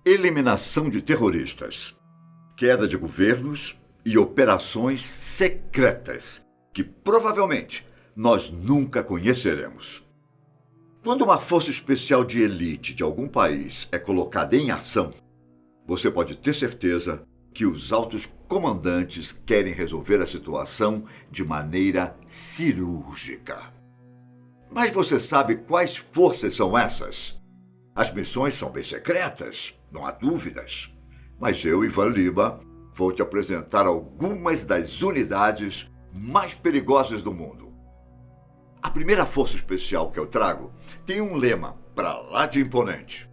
Eliminação de terroristas, queda de governos e operações secretas que provavelmente nós nunca conheceremos. Quando uma força especial de elite de algum país é colocada em ação, você pode ter certeza que os altos comandantes querem resolver a situação de maneira cirúrgica. Mas você sabe quais forças são essas? As missões são bem secretas, não há dúvidas. Mas eu, Ivan Lima, vou te apresentar algumas das unidades mais perigosas do mundo. A primeira força especial que eu trago tem um lema pra lá de imponente.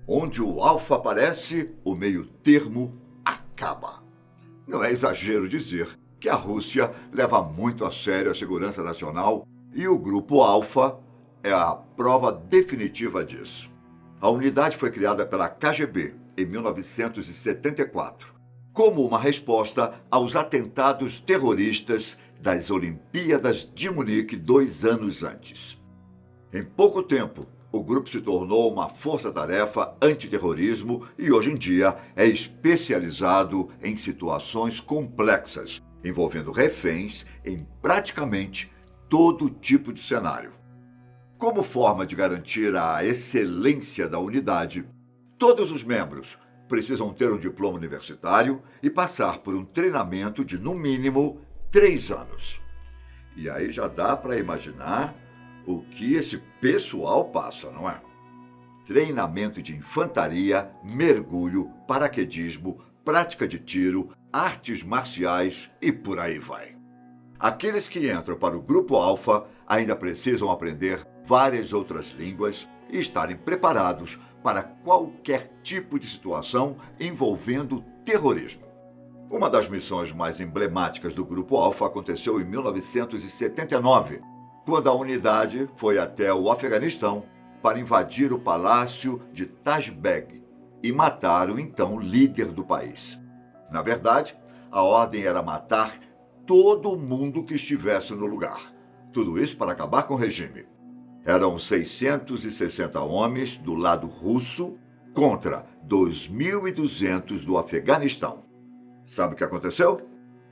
Onde o alfa aparece, o meio-termo acaba. Não é exagero dizer que a Rússia leva muito a sério a segurança nacional e o Grupo Alfa é a prova definitiva disso. A unidade foi criada pela KGB em 1974, como uma resposta aos atentados terroristas das Olimpíadas de Munique 2 anos antes. Em pouco tempo, o grupo se tornou uma força-tarefa antiterrorismo e hoje em dia é especializado em situações complexas, envolvendo reféns em praticamente todo tipo de cenário. Como forma de garantir a excelência da unidade, todos os membros precisam ter um diploma universitário e passar por um treinamento de, no mínimo, 3 anos. E aí já dá para imaginar o que esse pessoal passa, não é? Treinamento de infantaria, mergulho, paraquedismo, prática de tiro, artes marciais e por aí vai. Aqueles que entram para o Grupo Alfa ainda precisam aprender várias outras línguas e estarem preparados para qualquer tipo de situação envolvendo terrorismo. Uma das missões mais emblemáticas do Grupo Alfa aconteceu em 1979, quando a unidade foi até o Afeganistão para invadir o palácio de Taj Beg e matar o então líder do país. Na verdade, a ordem era matar todo mundo que estivesse no lugar. Tudo isso para acabar com o regime. Eram 660 homens do lado russo contra 2.200 do Afeganistão. Sabe o que aconteceu?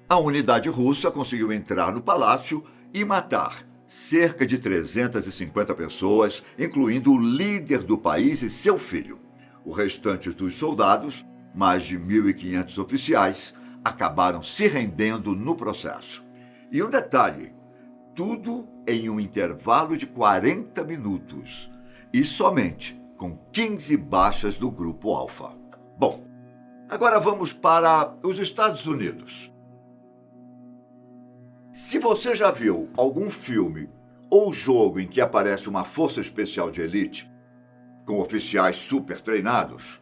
A unidade russa conseguiu entrar no palácio e matar cerca de 350 pessoas, incluindo o líder do país e seu filho. O restante dos soldados, mais de 1.500 oficiais, acabaram se rendendo no processo. E um detalhe, tudo em um intervalo de 40 minutos e somente com 15 baixas do Grupo Alfa. Bom, agora vamos para os Estados Unidos. Se você já viu algum filme ou jogo em que aparece uma força especial de elite, com oficiais super treinados,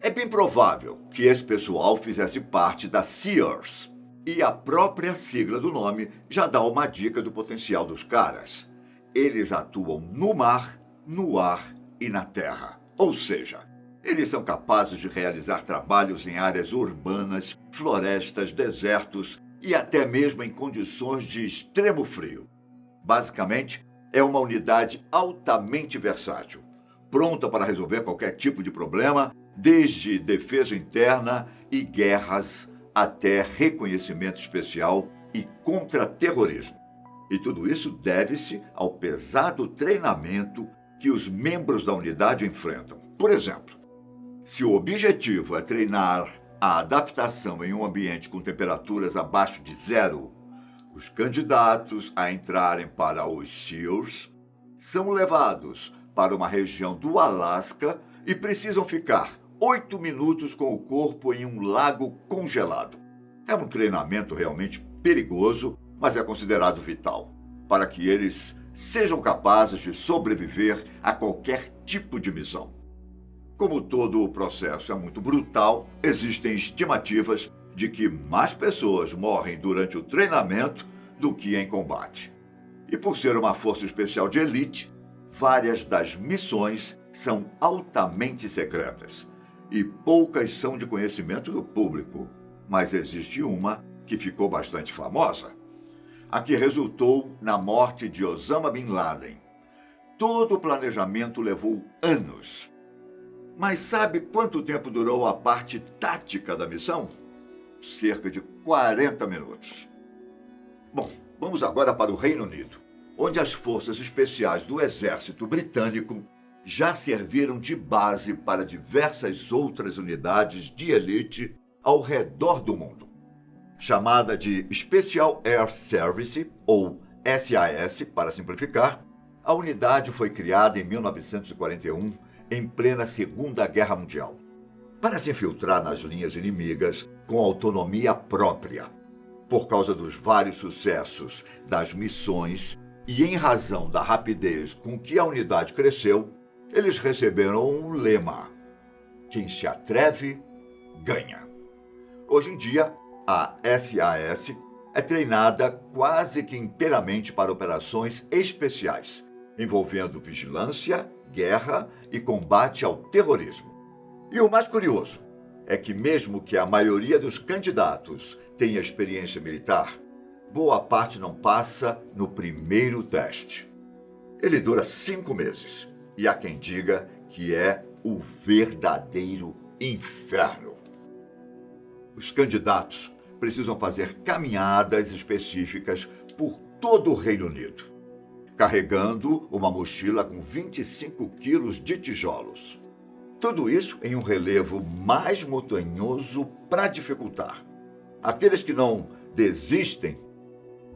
é bem provável que esse pessoal fizesse parte da Sears. E a própria sigla do nome já dá uma dica do potencial dos caras. Eles atuam no mar, no ar e na terra. Ou seja, eles são capazes de realizar trabalhos em áreas urbanas, florestas, desertos e até mesmo em condições de extremo frio. Basicamente, é uma unidade altamente versátil, pronta para resolver qualquer tipo de problema, desde defesa interna e guerras até reconhecimento especial e contra-terrorismo. E tudo isso deve-se ao pesado treinamento que os membros da unidade enfrentam. Por exemplo, se o objetivo é treinar a adaptação em um ambiente com temperaturas abaixo de 0, os candidatos a entrarem para os SEALs são levados para uma região do Alasca e precisam ficar 8 minutos com o corpo em um lago congelado. É um treinamento realmente perigoso, mas é considerado vital, para que eles sejam capazes de sobreviver a qualquer tipo de missão. Como todo o processo é muito brutal, existem estimativas de que mais pessoas morrem durante o treinamento do que em combate. E por ser uma força especial de elite, várias das missões são altamente secretas e poucas são de conhecimento do público, mas existe uma que ficou bastante famosa, a que resultou na morte de Osama Bin Laden. Todo o planejamento levou anos. Mas sabe quanto tempo durou a parte tática da missão? Cerca de 40 minutos. Bom, vamos agora para o Reino Unido, onde as forças especiais do exército britânico já serviram de base para diversas outras unidades de elite ao redor do mundo. Chamada de Special Air Service, ou SAS, para simplificar, a unidade foi criada em 1941, em plena Segunda Guerra Mundial, para se infiltrar nas linhas inimigas com autonomia própria. Por causa dos vários sucessos das missões e em razão da rapidez com que a unidade cresceu, eles receberam um lema: quem se atreve, ganha. Hoje em dia, a SAS é treinada quase que inteiramente para operações especiais, envolvendo vigilância, guerra e combate ao terrorismo. E o mais curioso é que, mesmo que a maioria dos candidatos tenha experiência militar, boa parte não passa no primeiro teste. Ele dura 5 meses. E há quem diga que é o verdadeiro inferno. Os candidatos precisam fazer caminhadas específicas por todo o Reino Unido, carregando uma mochila com 25 quilos de tijolos. Tudo isso em um relevo mais montanhoso para dificultar. Aqueles que não desistem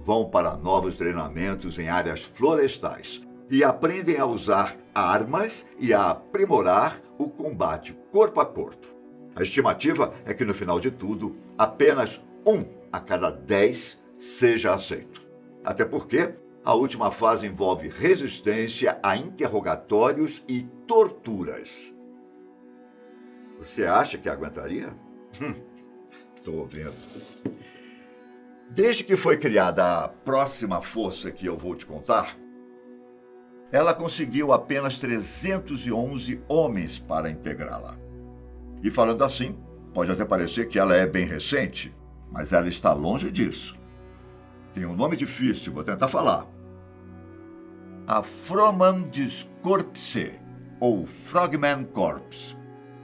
vão para novos treinamentos em áreas florestais e aprendem a usar armas e a aprimorar o combate corpo a corpo. A estimativa é que, no final de tudo, apenas 1 a cada 10 seja aceito. Até porque a última fase envolve resistência a interrogatórios e torturas. Você acha que aguentaria? Estou vendo. Desde que foi criada a próxima força que eu vou te contar, ela conseguiu apenas 311 homens para integrá-la. E falando assim, pode até parecer que ela é bem recente, mas ela está longe disso. Tem um nome difícil, vou tentar falar. A Fromandiskorpse, ou Frogman Corps,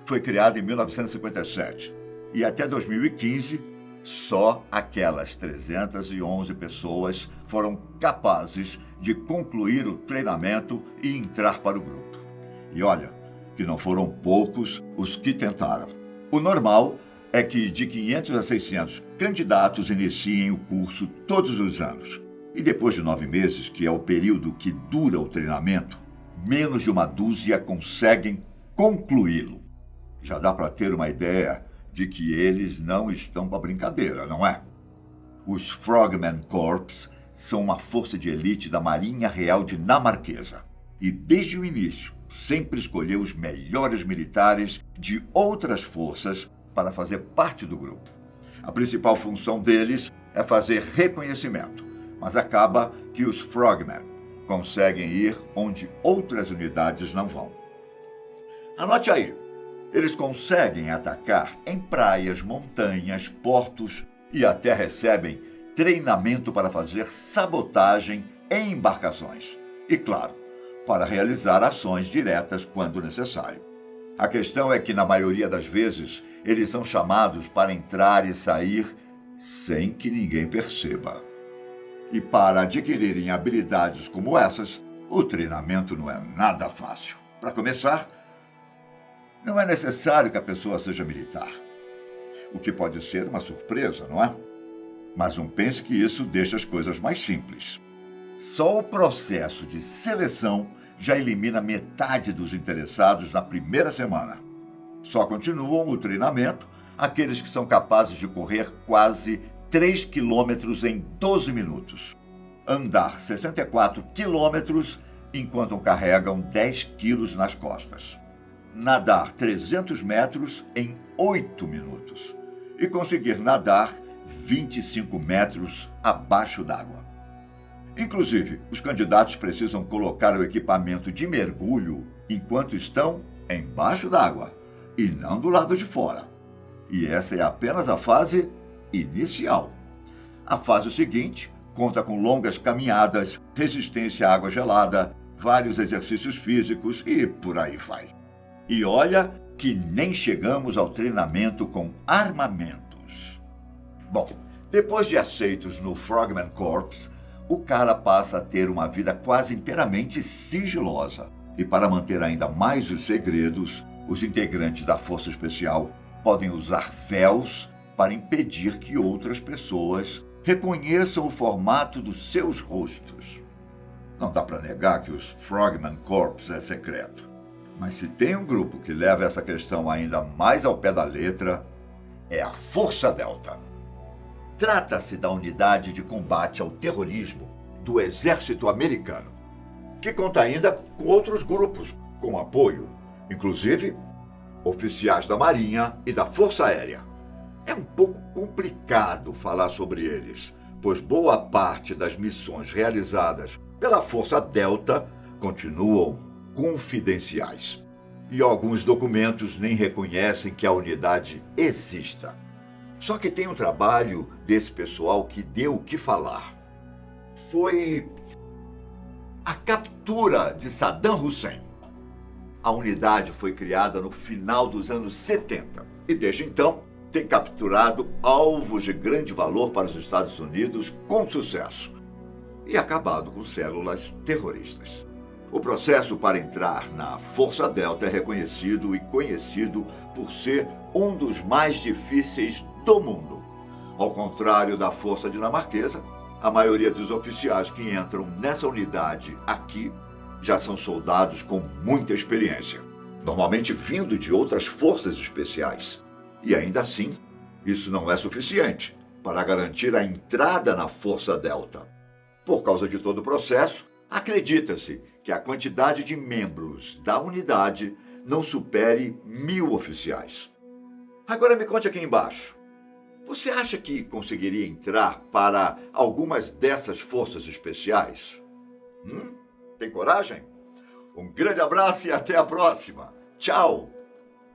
foi criada em 1957 e até 2015 só aquelas 311 pessoas foram capazes de concluir o treinamento e entrar para o grupo. E olha, que não foram poucos os que tentaram. O normal é que de 500 a 600 candidatos iniciem o curso todos os anos. E depois de 9 meses, que é o período que dura o treinamento, menos de uma dúzia conseguem concluí-lo. Já dá para ter uma ideia de que eles não estão para brincadeira, não é? Os Frogman Corps são uma força de elite da Marinha Real Dinamarquesa e, desde o início, sempre escolheu os melhores militares de outras forças para fazer parte do grupo. A principal função deles é fazer reconhecimento, mas acaba que os Frogmen conseguem ir onde outras unidades não vão. Anote aí. Eles conseguem atacar em praias, montanhas, portos e até recebem treinamento para fazer sabotagem em embarcações. E, claro, para realizar ações diretas quando necessário. A questão é que, na maioria das vezes, eles são chamados para entrar e sair sem que ninguém perceba. E para adquirirem habilidades como essas, o treinamento não é nada fácil. Para começar, não é necessário que a pessoa seja militar, o que pode ser uma surpresa, não é? Mas não pense que isso deixa as coisas mais simples. Só o processo de seleção já elimina metade dos interessados na primeira semana. Só continuam o treinamento aqueles que são capazes de correr quase 3 quilômetros em 12 minutos, andar 64 quilômetros enquanto carregam 10 quilos nas costas, nadar 300 metros em 8 minutos e conseguir nadar 25 metros abaixo d'água. Inclusive, os candidatos precisam colocar o equipamento de mergulho enquanto estão embaixo d'água e não do lado de fora. E essa é apenas a fase inicial. A fase seguinte conta com longas caminhadas, resistência à água gelada, vários exercícios físicos e por aí vai. E olha que nem chegamos ao treinamento com armamentos. Bom, depois de aceitos no Frogman Corps, o cara passa a ter uma vida quase inteiramente sigilosa. E para manter ainda mais os segredos, os integrantes da Força Especial podem usar véus para impedir que outras pessoas reconheçam o formato dos seus rostos. Não dá para negar que os Frogman Corps é secreto. Mas se tem um grupo que leva essa questão ainda mais ao pé da letra, é a Força Delta. Trata-se da unidade de combate ao terrorismo do Exército Americano, que conta ainda com outros grupos com apoio, inclusive oficiais da Marinha e da Força Aérea. É um pouco complicado falar sobre eles, pois boa parte das missões realizadas pela Força Delta continuam confidenciais. E alguns documentos nem reconhecem que a unidade exista. Só que tem um trabalho desse pessoal que deu o que falar. Foi a captura de Saddam Hussein. A unidade foi criada no final dos anos 70 e desde então tem capturado alvos de grande valor para os Estados Unidos com sucesso e acabado com células terroristas. O processo para entrar na Força Delta é reconhecido e conhecido por ser um dos mais difíceis do mundo. Ao contrário da Força Dinamarquesa, a maioria dos oficiais que entram nessa unidade aqui já são soldados com muita experiência, normalmente vindo de outras forças especiais. E ainda assim, isso não é suficiente para garantir a entrada na Força Delta. Por causa de todo o processo, acredita-se que a quantidade de membros da unidade não supere 1.000 oficiais. Agora me conte aqui embaixo. Você acha que conseguiria entrar para algumas dessas forças especiais? Tem coragem? Um grande abraço e até a próxima. Tchau!